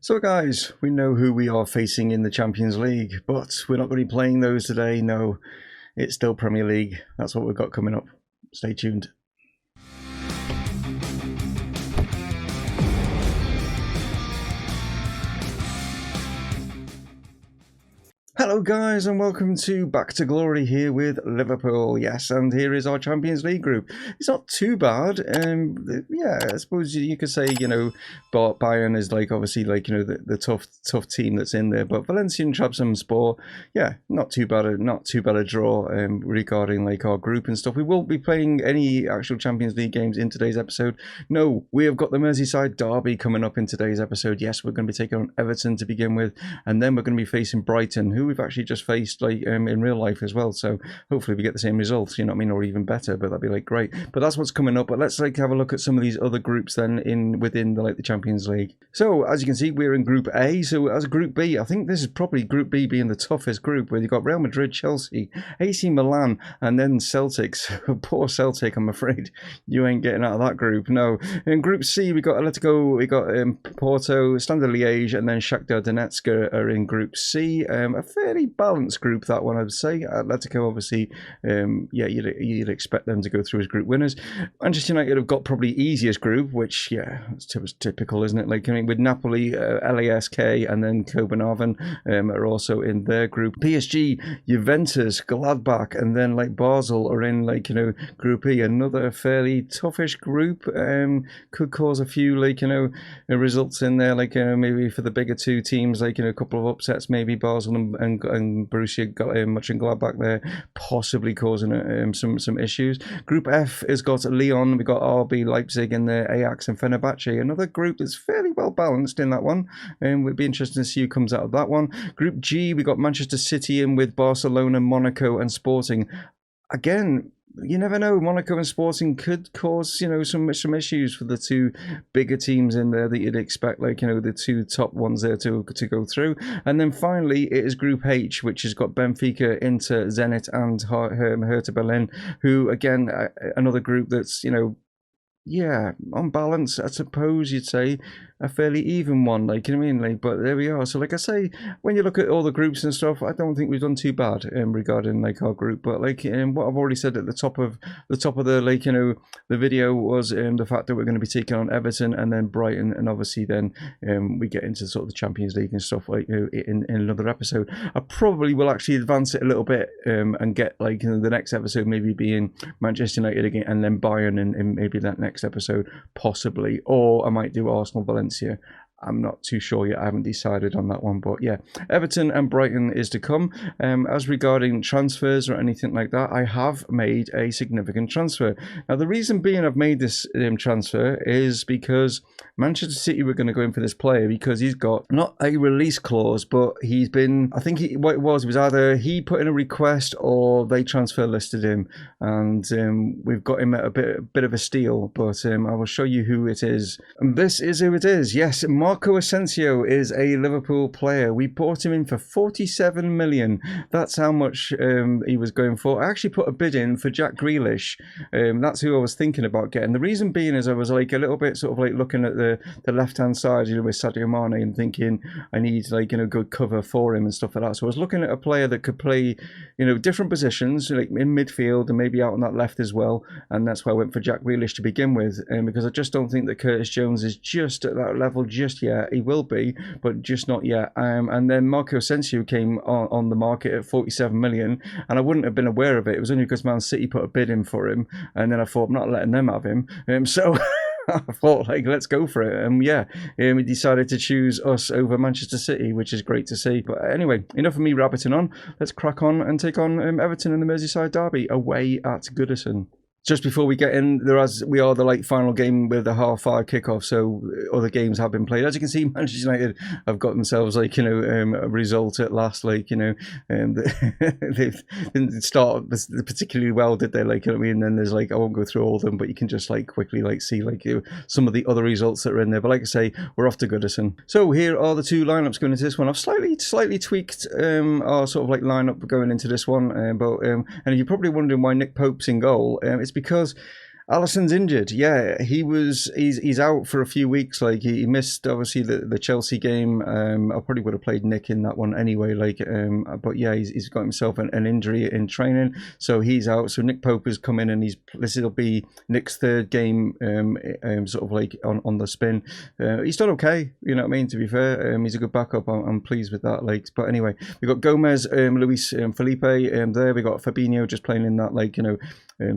So guys, we know who we are facing in the Champions League, but we're not going to be playing those today. No, it's still Premier League. That's what we've got coming up. Stay tuned. Hello guys, and welcome to Back to Glory here with Liverpool. Yes, and here is our Champions League group. It's not too bad. Yeah, I suppose you could say, Bayern is obviously the tough team that's in there, but Valencia and Trabzonspor, yeah, not too bad a draw regarding our group and stuff. We won't be playing any actual Champions League games in today's episode. No, we have got the Merseyside derby coming up in today's episode. Yes, we're going to be taking on Everton to begin with, and then we're going to be facing Brighton, who we've actually just faced in real life as well, so hopefully we get the same results, or even better, but that'd be great. But that's what's coming up. But let's have a look at some of these other groups then within the Champions League. So as you can see, we're in Group A. So as Group B, I think this is probably Group B being the toughest group, where you've got Real Madrid, Chelsea, AC Milan, and then Celtics. Poor Celtic, I'm afraid you ain't getting out of that group. No. In Group C, we got Atletico, we got Porto, Standard Liège, and then Shakhtar Donetsk are in Group C. A fairly balanced group, that one, I'd say. Atletico, obviously, yeah, you'd expect them to go through as group winners. Manchester United have got probably easiest group, which, yeah, it's typical, isn't it? With Napoli, LASK, and then Copenhagen are also in their group. PSG, Juventus, Gladbach, and then Basel are in Group E. Another fairly toughish group. Could cause a few results in there, maybe for the bigger two teams, a couple of upsets, maybe Basel and Borussia Mönchengladbach there, possibly causing some issues. Group F has got Lyon, we've got RB Leipzig in there, Ajax and Fenerbahce. Another group that's fairly well balanced in that one, and we'd be interested to see who comes out of that one. Group G, we got Manchester City in with Barcelona, Monaco and Sporting. Again, you never know. Monaco and Sporting could cause, some issues for the two bigger teams in there that you'd expect, the two top ones there to go through. And then finally, it is Group H, which has got Benfica, Inter, Zenit, and Hertha Berlin, who, again, another group that's, yeah, on balance, I suppose you'd say a fairly even one, but there we are. So I say, when you look at all the groups and stuff, I don't think we've done too bad regarding our group. But what I've already said at the top of the video was the fact that we're going to be taking on Everton and then Brighton, and obviously then we get into sort of the Champions League and stuff in another episode. I probably will actually advance it a little bit and get the next episode maybe being Manchester United again, and then Bayern in maybe that next episode possibly, or I might do Arsenal Valencia. I'm not too sure yet. I haven't decided on that one, but yeah, Everton and Brighton is to come. As regarding transfers or anything like that, I have made a significant transfer. Now, the reason being I've made this transfer is because Manchester City were going to go in for this player because he's got not a release clause, but he's been, I think what it was either he put in a request or they transfer listed him, and we've got him at a bit of a steal, but I will show you who it is. And this is who it is. Yes, Marco Asensio is a Liverpool player. We bought him in for 47 million. That's how much he was going for. I actually put a bid in for Jack Grealish. That's who I was thinking about getting. The reason being is I was a little bit sort of looking at the left-hand side, with Sadio Mane, and thinking I need good cover for him and stuff like that. So I was looking at a player that could play, different positions, in midfield and maybe out on that left as well. And that's why I went for Jack Grealish to begin with, because I just don't think that Curtis Jones is just at that level just yet. He will be, but just not yet. And then Marco Asensio came on the market at 47 million, and I wouldn't have been aware of it. It was only because Man City put a bid in for him, and then I thought, I'm not letting them have him. So I thought, let's go for it. And yeah, we decided to choose us over Manchester City, which is great to see. But anyway, enough of me rabbiting on. Let's crack on and take on Everton in the Merseyside derby away at Goodison. Just before we get in, we are the final game with the 5:30 kickoff, so other games have been played. As you can see, Manchester United have got themselves a result at last. They didn't start particularly well, did they? And then there's I won't go through all of them, but you can just quickly see some of the other results that are in there. But like I say, we're off to Goodison. So here are the two lineups going into this one. I've slightly tweaked our sort of lineup going into this one, and if you're probably wondering why Nick Pope's in goal, it's because Alisson's injured. Yeah, he's out for a few weeks. Like he missed obviously the Chelsea game. I probably would have played Nick in that one anyway. Like, but yeah, he's got himself an injury in training, so he's out. So Nick Pope has come in, and this will be Nick's third game, sort of like on the spin. He's done okay. You know what I mean? To be fair, he's a good backup. I'm pleased with that. Like, but anyway, we got Gomez, Luis Felipe there. We got Fabinho just playing in that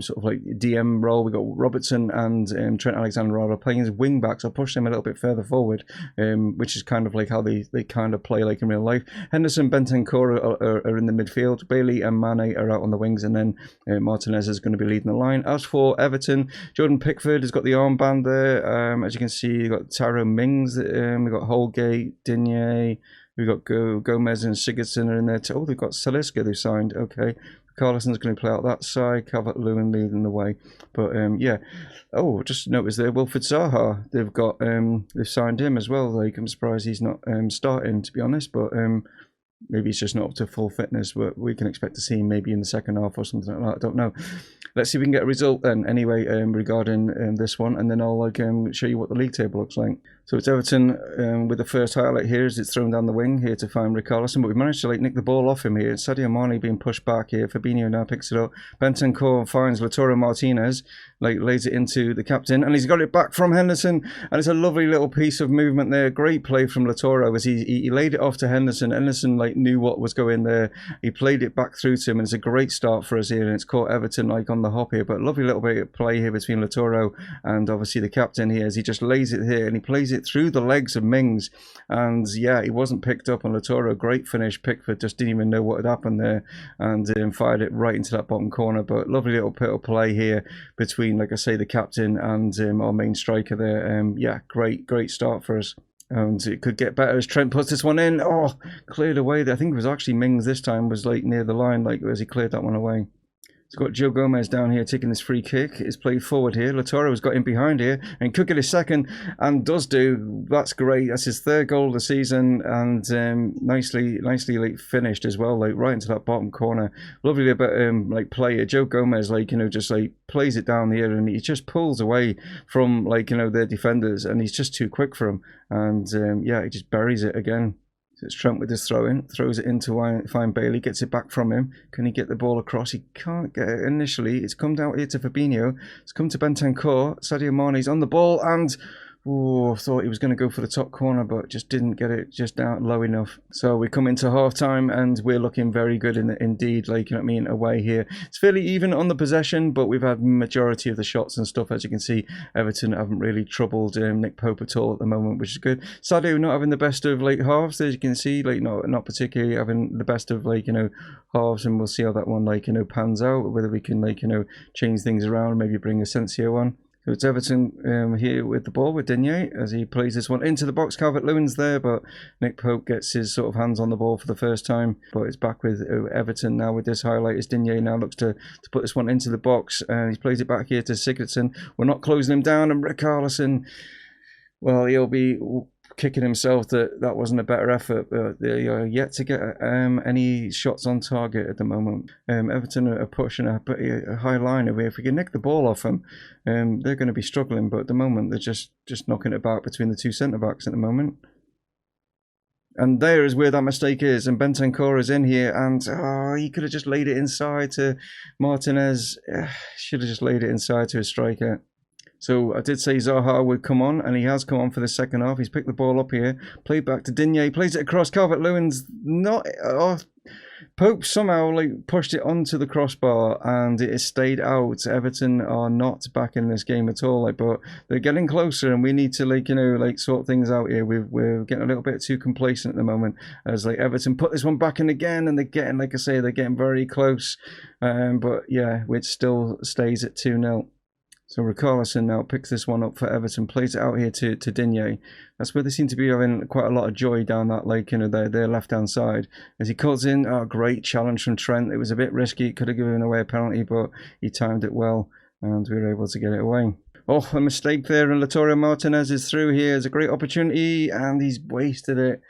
sort of like DM role. We got Robertson and Trent Alexander-Arnold playing as wing backs. I'll push them a little bit further forward, which is kind of like how they kind of play like in real life. Henderson, Bentancur are in the midfield. Bailey and Mane are out on the wings, and then Martinez is going to be leading the line. As for Everton, Jordan Pickford has got the armband there. As you can see, you've got Tyrone Mings. We've got Holgate, Digne. We've got Gomez and Sigurdsson are in there. Oh, they've got Saliska who signed. Okay. Carlson's going to play out that side. Calvert-Lewin leading the way. But yeah. Oh, just noticed there, Wilfried Zaha. They've signed him as well. Like, I'm surprised he's not starting, to be honest. But maybe he's just not up to full fitness. But we can expect to see him maybe in the second half or something like that. I don't know. Let's see if we can get a result then. Anyway, regarding this one, and then I'll show you what the league table looks like. So it's Everton with the first highlight here as it's thrown down the wing here to find Richarlison, but we managed to nick the ball off him here. Sadio Mane being pushed back here. Fabinho now picks it up. Bentancur finds Lautaro Martinez, lays it into the captain, and he's got it back from Henderson, and it's a lovely little piece of movement there. Great play from Lautaro as he laid it off to Henderson. Henderson knew what was going there. He played it back through to him, and it's a great start for us here, and it's caught Everton on the hop here. But lovely little bit of play here between Lautaro and obviously the captain here as he just lays it here, and he plays it through the legs of Mings, and yeah, he wasn't picked up on Lautaro. Great finish. Pickford just didn't even know what had happened there, and fired it right into that bottom corner. But lovely little bit of play here between, like I say, the captain and our main striker there. Yeah, great start for us. And it could get better as Trent puts this one in. Oh, cleared away. I think it was actually Mings this time was near the line, as he cleared that one away. It's got Joe Gomez down here taking this free kick. It's played forward here. Lautaro's got in behind here and could get his second, and does do. That's great. That's his third goal of the season, and nicely finished as well, right into that bottom corner. Lovely bit play. Joe Gomez just plays it down the air, and he just pulls away from their defenders, and he's just too quick for him, and yeah, he just buries it again. It's Trent with his throw-in, throws it in to find Bailey, gets it back from him. Can he get the ball across? He can't get it initially. It's come down here to Fabinho. It's come to Bentancur. Sadio Mane's on the ball, and I thought he was going to go for the top corner, but just didn't get it just down low enough. So we come into half-time, and we're looking very good indeed, you know what I mean, away here. It's fairly even on the possession, but we've had majority of the shots and stuff. As you can see, Everton haven't really troubled Nick Pope at all at the moment, which is good. Sadio not having the best of halves, as you can see, not particularly having the best of halves, and we'll see how that one pans out, whether we can change things around, maybe bring Asensio on. So it's Everton here with the ball with Digne as he plays this one into the box. Calvert-Lewin's there, but Nick Pope gets his sort of hands on the ball for the first time. But it's back with Everton now with this highlight as Digne now looks to put this one into the box. And he plays it back here to Sigurdsson. We're not closing him down, and Richarlison, well, he'll be kicking himself that wasn't a better effort, but they are yet to get any shots on target at the moment. Everton are pushing a high line away. If we can nick the ball off them, they're going to be struggling, but at the moment they're just knocking it about between the two centre-backs at the moment. And there is where that mistake is, and Bentancur is in here, and he could have just laid it inside to Martinez. Should have just laid it inside to his striker. So I did say Zaha would come on, and he has come on for the second half. He's picked the ball up here, played back to Digne, plays it across. Calvert-Lewin's not... Pope somehow pushed it onto the crossbar, and it has stayed out. Everton are not back in this game at all, but they're getting closer, and we need to sort things out here. We're getting a little bit too complacent at the moment as Everton put this one back in again, and they're getting, like I say, they're getting very close. But yeah, it still stays at 2-0. So Richarlison now picks this one up for Everton, plays it out here to Digne. That's where they seem to be having quite a lot of joy down that their left-hand side. As he cuts in, great challenge from Trent. It was a bit risky, could have given away a penalty, but he timed it well, and we were able to get it away. Oh, a mistake there, and Lautaro Martinez is through here. It's a great opportunity, and he's wasted it.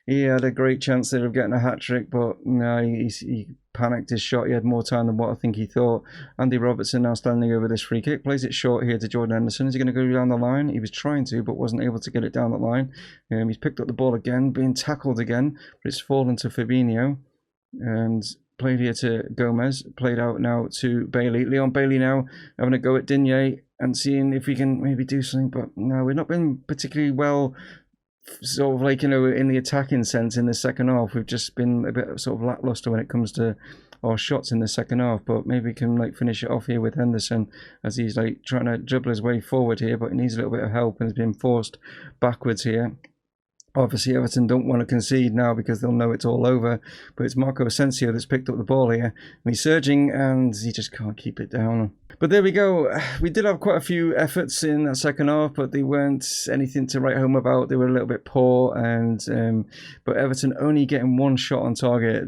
He had a great chance there of getting a hat-trick, but no, he panicked his shot. He had more time than what I think he thought. Andy Robertson now standing over this free kick. Plays it short here to Jordan Henderson. Is he going to go down the line? He was trying to, but wasn't able to get it down the line. He's picked up the ball again, being tackled again, but it's fallen to Fabinho. And played here to Gomez. Played out now to Bailey. Leon Bailey now having a go at Digne and seeing if we can maybe do something. But no, we've not been particularly well, sort of like, in the attacking sense in the second half. We've just been a bit sort of lackluster when it comes to our shots in the second half. But maybe we can like finish it off here with Henderson as he's like trying to dribble his way forward here, but he needs a little bit of help and has been forced backwards here. Obviously, Everton don't want to concede now because they'll know it's all over. But it's Marco Asensio that's picked up the ball here. And he's surging and he just can't keep it down. But there we go. We did have quite a few efforts in that second half, but they weren't anything to write home about. They were a little bit poor. But Everton only getting one shot on target.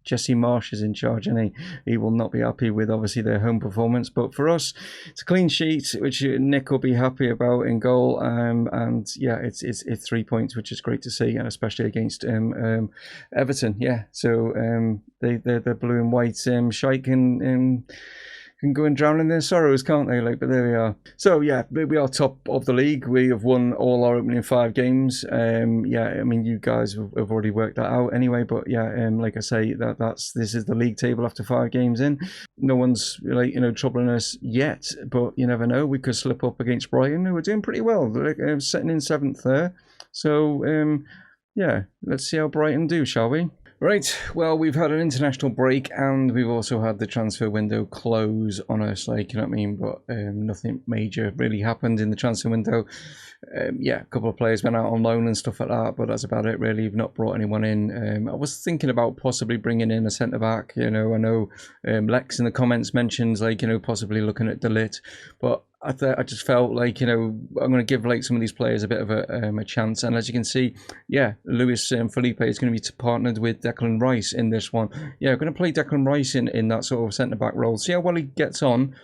Jesse Marsh is in charge, and he will not be happy with obviously their home performance. But for us, it's a clean sheet, which Nick will be happy about in goal. And yeah, it's 3 points, which is great to see, and especially against Everton. Yeah, so they're blue and white. Shite can go and drown in their sorrows, can't they? But there we are. So yeah, we are top of the league. We have won all our opening 5 games. Yeah, I mean, you guys have already worked that out anyway. But yeah, like I say, this is the league table after 5 games in. No one's troubling us yet, but you never know. We could slip up against Brighton, who are doing pretty well. They're sitting in 7th there. So yeah, let's see how Brighton do, shall we? Right, well, we've had an international break and we've also had the transfer window close on us, you know what I mean? But nothing major really happened in the transfer window. Yeah, a couple of players went out on loan and stuff like that, but that's about it really. We've not brought anyone in. I was thinking about possibly bringing in a centre-back. I know Lex in the comments mentions, possibly looking at De Ligt, but I just felt like, I'm going to give some of these players a bit of a chance. And as you can see, yeah, Luis Felipe is going to be partnered with Declan Rice in this one. Yeah, we're going to play Declan Rice in that sort of centre-back role. See how well he gets on.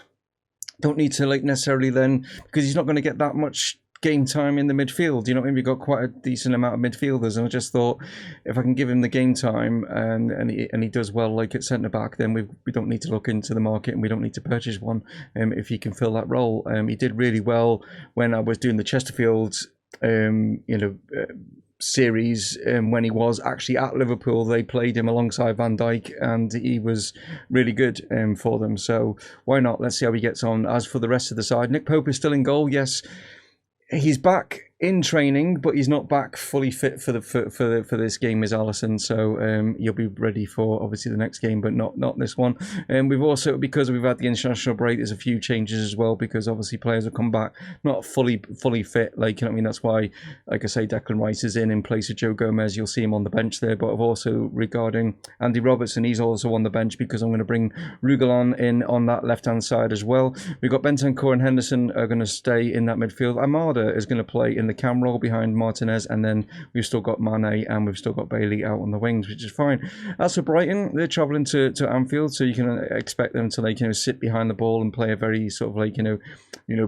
Don't need to necessarily then, because he's not going to get that much game time in the midfield. You know what I mean? We've got quite a decent amount of midfielders, and I just thought if I can give him the game time and he does well at centre back, then we don't need to look into the market and we don't need to purchase one if he can fill that role. He did really well when I was doing the Chesterfield series when he was actually at Liverpool. They played him alongside Van Dijk and he was really good for them, so why not? Let's see how he gets on. As for the rest of the side, Nick Pope is still in goal. Yes, he's back in training, but he's not back fully fit for this game, is Alisson. So you'll be ready for obviously the next game, but not this one. And we've also, because we've had the international break, there's a few changes as well, because obviously players have come back not fully fit. You know what I mean? That's why, like I say, Declan Rice is in place of Joe Gomez. You'll see him on the bench there. But I've also, regarding Andy Robertson, he's also on the bench because I'm going to bring Rugalon in on that left-hand side as well. We've got Bentancur and Henderson are going to stay in that midfield. Amada is going to play in the cam role behind Martinez, and then we've still got Mane and we've still got Bailey out on the wings, which is fine. As for Brighton, they're travelling to Anfield, so you can expect them to sit behind the ball and play a very sort of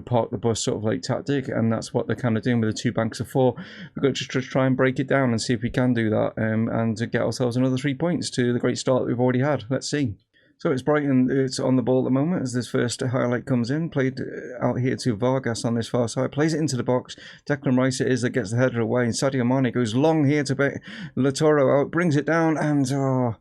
park the bus sort of tactic, and that's what they're kind of doing with the 2 banks of 4. We've got to just try and break it down and see if we can do that, and to get ourselves another 3 points to the great start that we've already had. Let's see. So it's Brighton, it's on the ball at the moment as this first highlight comes in. Played out here to Vargas on this far side. Plays it into the box. Declan Rice it is that gets the header away. And Sadio Mane goes long here to Latoro out. Brings it down. And would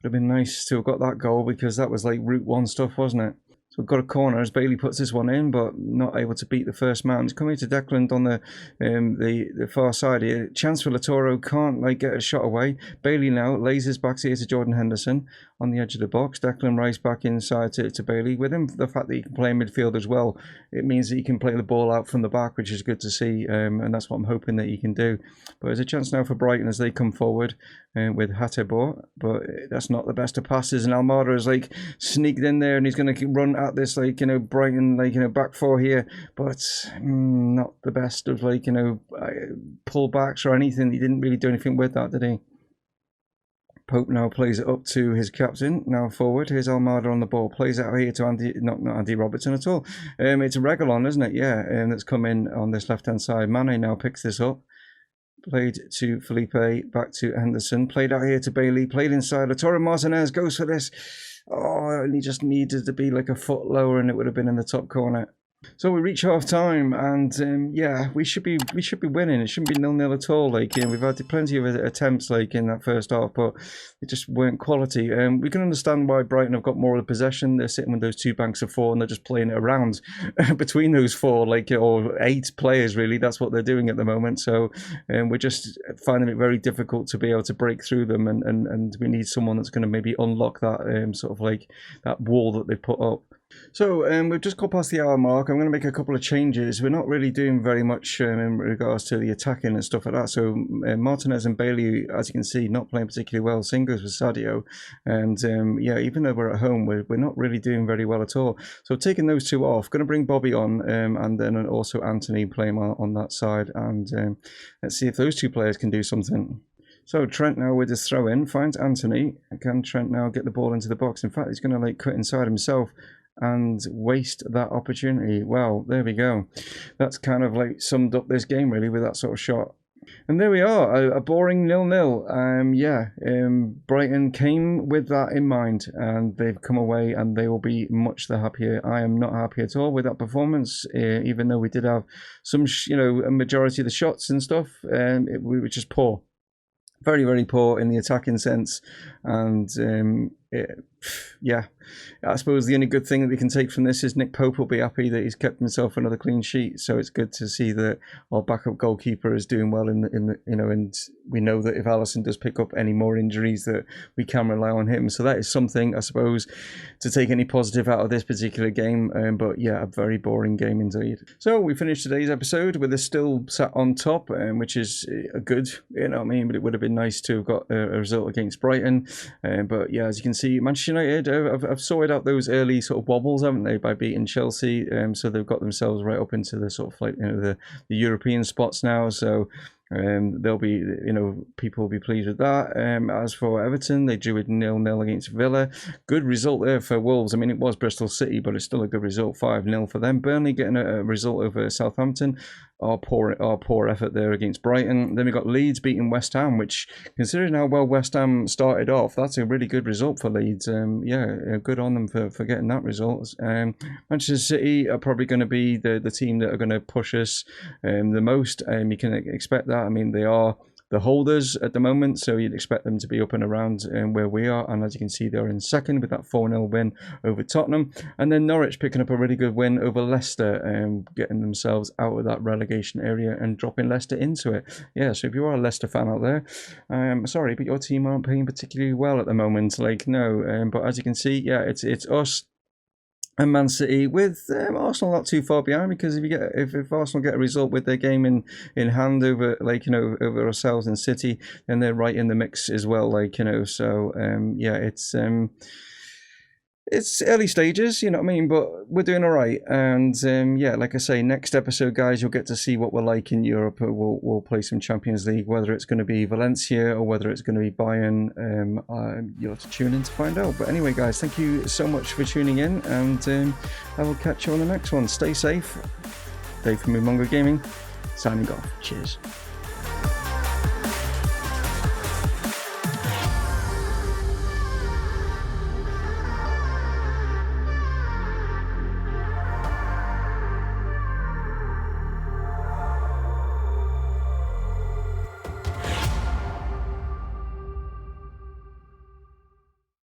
have been nice to have got that goal, because that was Route 1 stuff, wasn't it? So we've got a corner as Bailey puts this one in, but not able to beat the first man. It's coming to Declan on the far side here. Chance for Latoro, can't get a shot away. Bailey now lays his back here to Jordan Henderson on the edge of the box. Declan Rice back inside to Bailey. With him, the fact that he can play in midfield as well, it means that he can play the ball out from the back, which is good to see, and that's what I'm hoping that he can do. But there's a chance now for Brighton as they come forward with Hateboer, but that's not the best of passes, and Almada is sneaked in there, and he's going to run at this Brighton back 4 here, but not the best of pullbacks or anything. He didn't really do anything with that, did he? Pope now plays it up to his captain, now forward. Here's Almada on the ball. Plays out here to Andy, not Andy Robertson at all. It's Reguilon, isn't it? Yeah, that's come in on this left-hand side. Mane now picks this up. played to Felipe, back to Henderson, played out here to Bailey, played inside. Lautaro Martinez goes for this. Oh, and he just needed to be like a foot lower and it would have been in the top corner. So we reach half time, and yeah, we should be winning. It shouldn't be 0-0 at all. Like, we've had plenty of attempts like in that first half, but they just weren't quality. We can understand why Brighton have got more of the possession. They're sitting with those 2 banks of 4, and they're just playing it around between those 4, like, or 8 players really. That's what they're doing at the moment. So we're just finding it very difficult to be able to break through them, and we need someone that's going to maybe unlock that sort of like that wall that they put up. So we've just got past the hour mark. I'm going to make a couple of changes. We're not really doing very much in regards to the attacking and stuff like that. So Martinez and Bailey, as you can see, not playing particularly well. Same goes with Sadio. And yeah, even though we're at home, we're not really doing very well at all. So taking those 2 off, going to bring Bobby on, and then also Anthony playing on that side. And let's see if those 2 players can do something. So Trent now with his throw in, finds Anthony. Can Trent now get the ball into the box? In fact, he's going to like cut inside himself and waste that opportunity. Well, there we go. That's kind of like summed up this game really with that sort of shot. And there we are, a boring 0-0. Brighton came with that in mind, and they've come away and they will be much the happier. I am not happy at all with that performance, even though we did have some, a majority of the shots and stuff, and we were just poor. Very, very poor in the attacking sense, and yeah, I suppose the only good thing that we can take from this is Nick Pope will be happy that he's kept himself another clean sheet. So it's good to see that our backup goalkeeper is doing well in the and we know that if Alisson does pick up any more injuries, that we can rely on him. So that is something, I suppose, to take any positive out of this particular game. But yeah, a very boring game indeed. So we finished today's episode with us still sat on top, which is a good, what I mean. But it would have been nice to have got a result against Brighton. But yeah, as you can see, Manchester United have sorted out those early sort of wobbles, haven't they, by beating Chelsea? So they've got themselves right up into the sort of like the European spots now. So they'll be, people will be pleased with that. As for Everton, they drew it 0-0 against Villa. Good result there for Wolves. I mean, it was Bristol City, but it's still a good result, 5-0 for them. Burnley getting a result over Southampton. Our poor effort there against Brighton. Then we got Leeds beating West Ham, which, considering how well West Ham started off, that's a really good result for Leeds. Yeah, good on them for getting that result. Manchester City are probably going to be the team that are going to push us the most. You can expect that. I mean, they are the holders at the moment, so you'd expect them to be up and around where we are. And as you can see, they're in second with that 4-0 win over Tottenham. And then Norwich picking up a really good win over Leicester, getting themselves out of that relegation area and dropping Leicester into it. Yeah, so if you are a Leicester fan out there, I'm sorry, but your team aren't playing particularly well at the moment. Like, no, but as you can see, yeah, it's us and Man City, with Arsenal not too far behind, because if Arsenal get a result with their game in hand over over ourselves and City, then they're right in the mix as well. So yeah, it's early stages, you know what I mean, but we're doing all right. And yeah, like I say, next episode, guys, you'll get to see what we're like in Europe. We'll play some Champions League, whether it's going to be Valencia or whether it's going to be Bayern. You'll have to tune in to find out. But anyway, guys, thank you so much for tuning in, and I will catch you on the next one. Stay safe. Dave from Mumongu Gaming, signing off. Cheers.